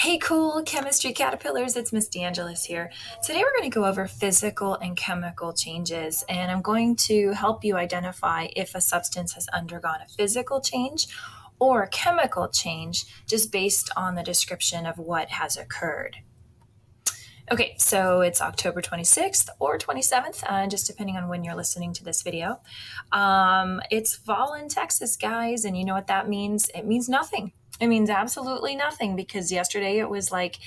Hey, cool chemistry caterpillars, it's Miss DeAngelis here. Today we're going to go over physical and chemical changes, and I'm going to help you identify if a substance has undergone a physical change or a chemical change just based on the description of what has occurred. Okay, so it's October 26th or 27th, just depending on when you're listening to this video. It's fall in Texas, guys, and you know what that means? It means nothing. It means absolutely nothing because yesterday it was like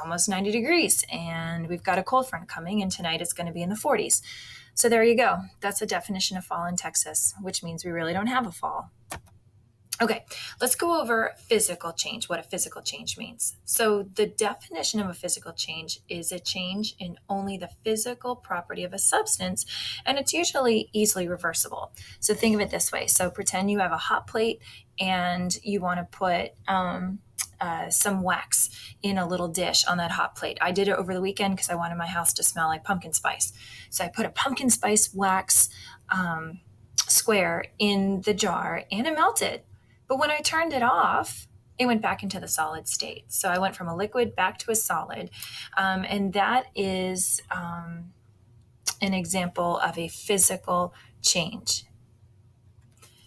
almost 90 degrees, and we've got a cold front coming, and tonight it's going to be in the 40s. So there you go. That's the definition of fall in Texas, which means we really don't have a fall. Okay, let's go over physical change, what a physical change means. So, the definition of a physical change is a change in only the physical property of a substance, and it's usually easily reversible. So, think of it this way. So, pretend you have a hot plate and you want to put some wax in a little dish on that hot plate. I did it over the weekend because I wanted my house to smell like pumpkin spice. So, I put a pumpkin spice wax square in the jar and it melted. But when I turned it off, it went back into the solid state. So I went from a liquid back to a solid. And that is an example of a physical change.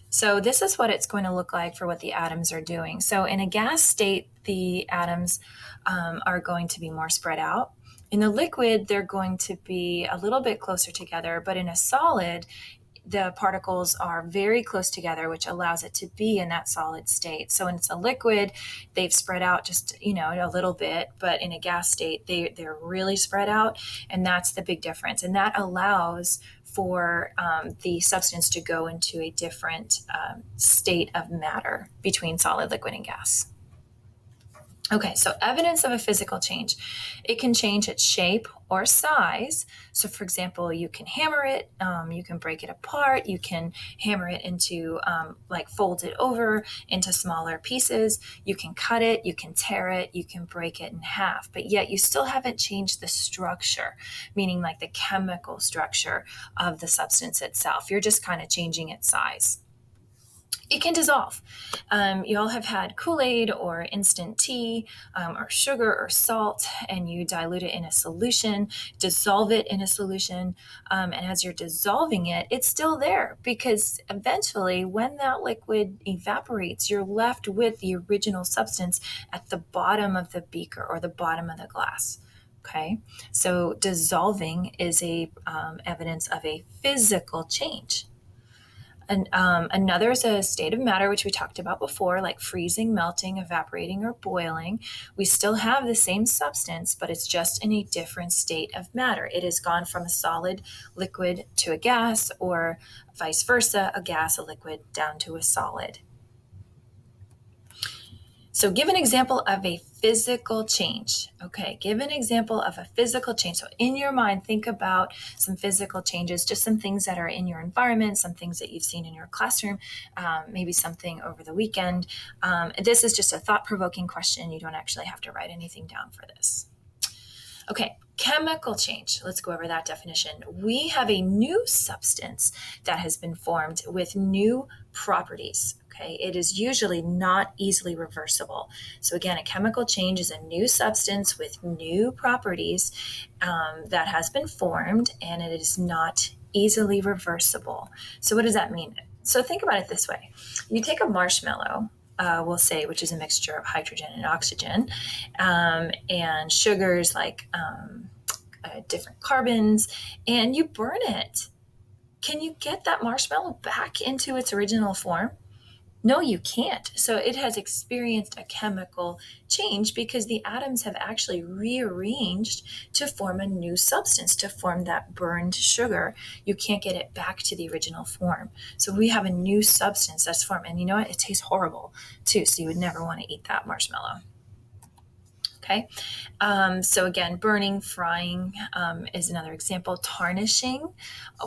So this is what it's going to look like for what the atoms are doing. So in a gas state, the atoms are going to be more spread out. In the liquid, they're going to be a little bit closer together, but in a solid, the particles are very close together, which allows it to be in that solid state. So when it's a liquid, they've spread out just, a little bit, but in a gas state, they're really spread out. And that's the big difference. And that allows for the substance to go into a different state of matter between solid, liquid, and gas. Okay, so evidence of a physical change. It can change its shape or size. So, for example, you can hammer it, you can break it apart, you can hammer it into, fold it over into smaller pieces, you can cut it, you can tear it, you can break it in half, but yet you still haven't changed the structure, meaning like the chemical structure of the substance itself. You're just kind of changing its size. It can dissolve. You all have had Kool-Aid or instant tea or sugar or salt, and you dilute it in a solution, dissolve it in a solution, and as you're dissolving it, it's still there because eventually when that liquid evaporates, you're left with the original substance at the bottom of the beaker or the bottom of the glass. Okay, so dissolving is a evidence of a physical change. And another is a state of matter, which we talked about before, like freezing, melting, evaporating, or boiling. We still have the same substance, but it's just in a different state of matter. It has gone from a solid liquid to a gas, or vice versa, a gas, a liquid, down to a solid. So give an example of a physical change. Okay, give an example of a physical change. So in your mind, think about some physical changes, just some things that are in your environment, some things that you've seen in your classroom, maybe something over the weekend. This is just a thought-provoking question. You don't actually have to write anything down for this. Okay, chemical change. Let's go over that definition. We have a new substance that has been formed with new properties. Okay, it is usually not easily reversible. So again, a chemical change is a new substance with new properties that has been formed, and it is not easily reversible. So what does that mean? So think about it this way. You take a marshmallow, we'll say, which is a mixture of hydrogen and oxygen, and sugars like different carbons, and you burn it. Can you get that marshmallow back into its original form? No, you can't. So it has experienced a chemical change because the atoms have actually rearranged to form a new substance, to form that burned sugar. You can't get it back to the original form. So we have a new substance that's formed. And you know what? It tastes horrible too. So you would never want to eat that marshmallow. Okay. So again, burning, frying is another example. Tarnishing,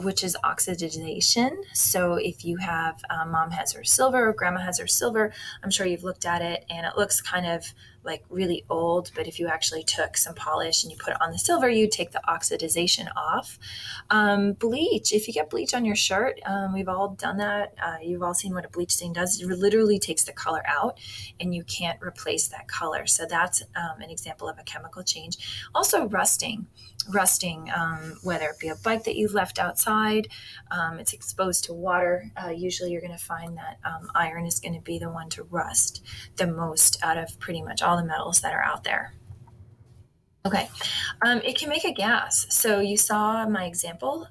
which is oxidization. So if you have mom has her silver or grandma has her silver, I'm sure you've looked at it and it looks kind of like really old, but if you actually took some polish and you put it on the silver, you take the oxidization off. Bleach, if you get bleach on your shirt, we've all done that. You've all seen what a bleach stain does. It literally takes the color out and you can't replace that color. So that's an example of a chemical change. Also, rusting, whether it be a bike that you've left outside, it's exposed to water. Usually you're going to find that iron is going to be the one to rust the most out of pretty much all the metals that are out there. Okay. It can make a gas. So you saw my example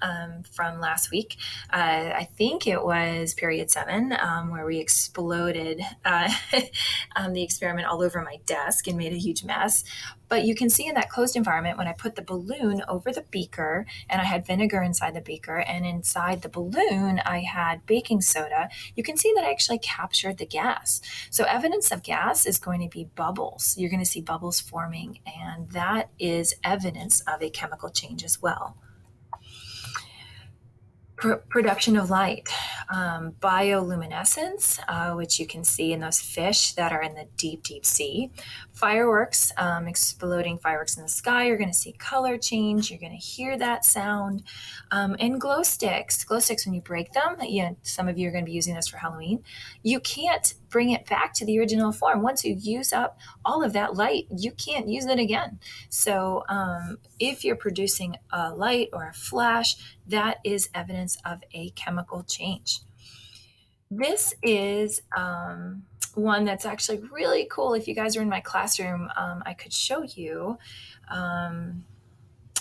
from last week. I think it was period 7, where we exploded the experiment all over my desk and made a huge mess. But you can see in that closed environment, when I put the balloon over the beaker and I had vinegar inside the beaker, and inside the balloon I had baking soda, you can see that I actually captured the gas. So evidence of gas is going to be bubbles. You're going to see bubbles forming, and that is evidence of a chemical change as well. Production of light, bioluminescence, which you can see in those fish that are in the deep, deep sea. Fireworks, exploding fireworks in the sky. You're going to see color change. You're going to hear that sound. And glow sticks. Glow sticks, when you break them, some of you are going to be using this for Halloween. You can't bring it back to the original form. Once you use up all of that light, you can't use it again. So if you're producing a light or a flash, that is evidence of a chemical change. This is one that's actually really cool. If you guys are in my classroom, I could show you.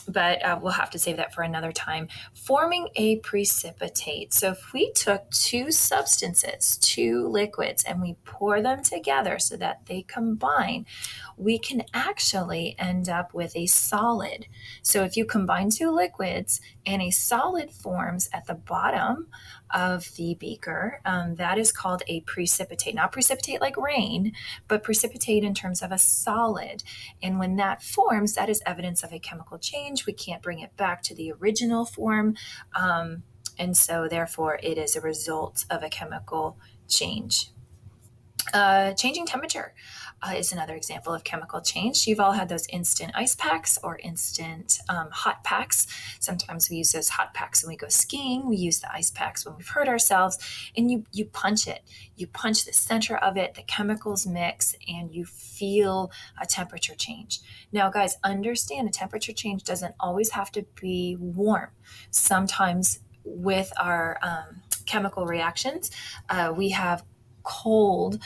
But we'll have to save that for another time. Forming a precipitate. So if we took two substances, two liquids, and we pour them together so that they combine, we can actually end up with a solid. So if you combine two liquids and a solid forms at the bottom of the beaker, that is called a precipitate. Not precipitate like rain, but precipitate in terms of a solid. And when that forms, that is evidence of a chemical change. We can't bring it back to the original form. And so therefore it is a result of a chemical change. Changing temperature is another example of chemical change. You've all had those instant ice packs or instant hot packs. Sometimes we use those hot packs when we go skiing. We use the ice packs when we've hurt ourselves. And you punch it. You punch the center of it, the chemicals mix, and you feel a temperature change. Now, guys, understand a temperature change doesn't always have to be warm. Sometimes with our chemical reactions, we have cold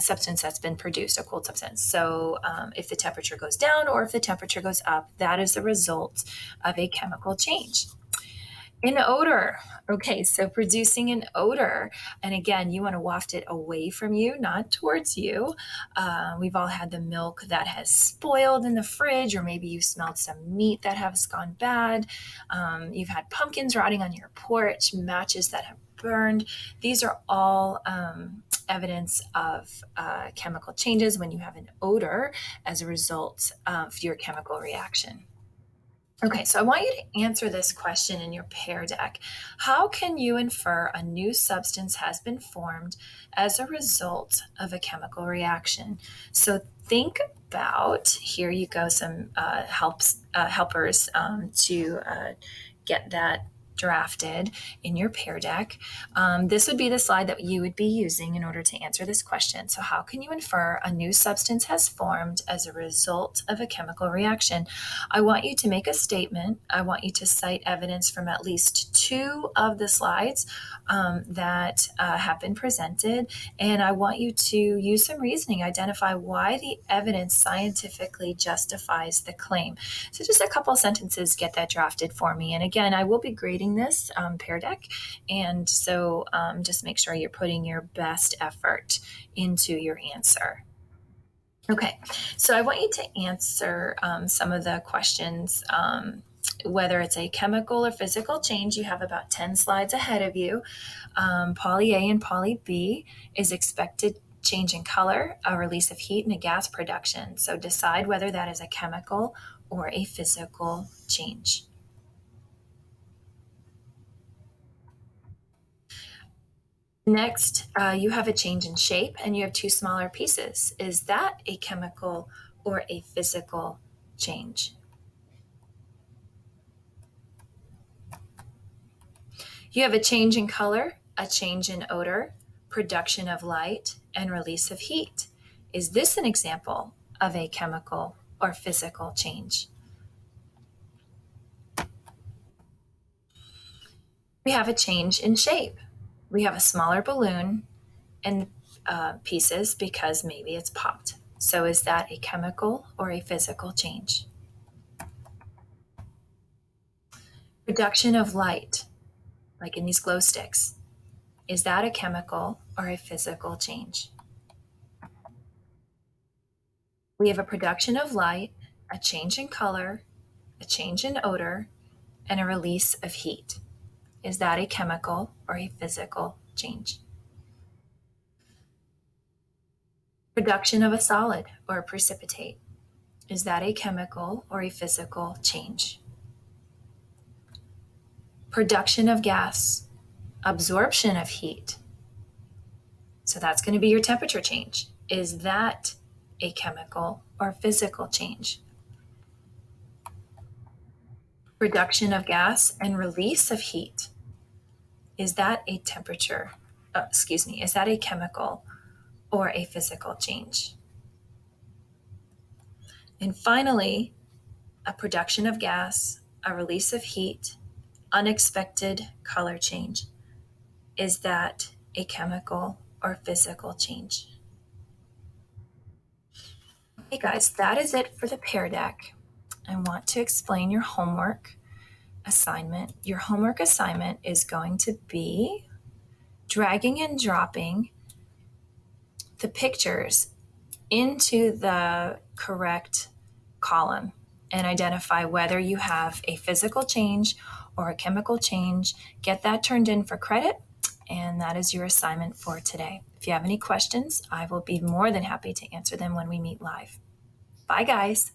substance that's been produced, a cold substance. So if the temperature goes down or if the temperature goes up, that is the result of a chemical change. An odor. Okay, so producing an odor. And again, you want to waft it away from you, not towards you. We've all had the milk that has spoiled in the fridge, or maybe you smelled some meat that has gone bad. You've had pumpkins rotting on your porch, matches that have burned. These are all evidence of chemical changes when you have an odor as a result of your chemical reaction. Okay, so I want you to answer this question in your Pear deck. How can you infer a new substance has been formed as a result of a chemical reaction? So think about, here you go, some helpers to get that drafted in your Pear deck. This would be the slide that you would be using in order to answer this question. So how can you infer a new substance has formed as a result of a chemical reaction? I want you to make a statement. I want you to cite evidence from at least 2 of the slides that have been presented. And I want you to use some reasoning, identify why the evidence scientifically justifies the claim. So just a couple sentences, get that drafted for me. And again, I will be grading this Pear deck. And so just make sure you're putting your best effort into your answer. Okay, so I want you to answer some of the questions, whether it's a chemical or physical change. You have about 10 slides ahead of you. Poly A and Poly B is expected change in color, a release of heat, and a gas production. So decide whether that is a chemical or a physical change. Next, you have a change in shape and you have two smaller pieces. Is that a chemical or a physical change? You have a change in color, a change in odor, production of light, and release of heat. Is this an example of a chemical or physical change? We have a change in shape. We have a smaller balloon and pieces because maybe it's popped. So, is that a chemical or a physical change? Production of light, like in these glow sticks, is that a chemical or a physical change? We have a production of light, a change in color, a change in odor, and a release of heat. Is that a chemical or a physical change? Production of a solid or a precipitate. Is that a chemical or a physical change? Production of gas, absorption of heat. So that's going to be your temperature change. Is that a chemical or physical change? Production of gas and release of heat. Is that a is that a chemical or a physical change? And finally, a production of gas, a release of heat, unexpected color change. Is that a chemical or physical change? Hey guys, that is it for the Pear Deck. I want to explain your homework assignment. Your homework assignment is going to be dragging and dropping the pictures into the correct column and identify whether you have a physical change or a chemical change. Get that turned in for credit, and that is your assignment for today. If you have any questions, I will be more than happy to answer them when we meet live. Bye, guys.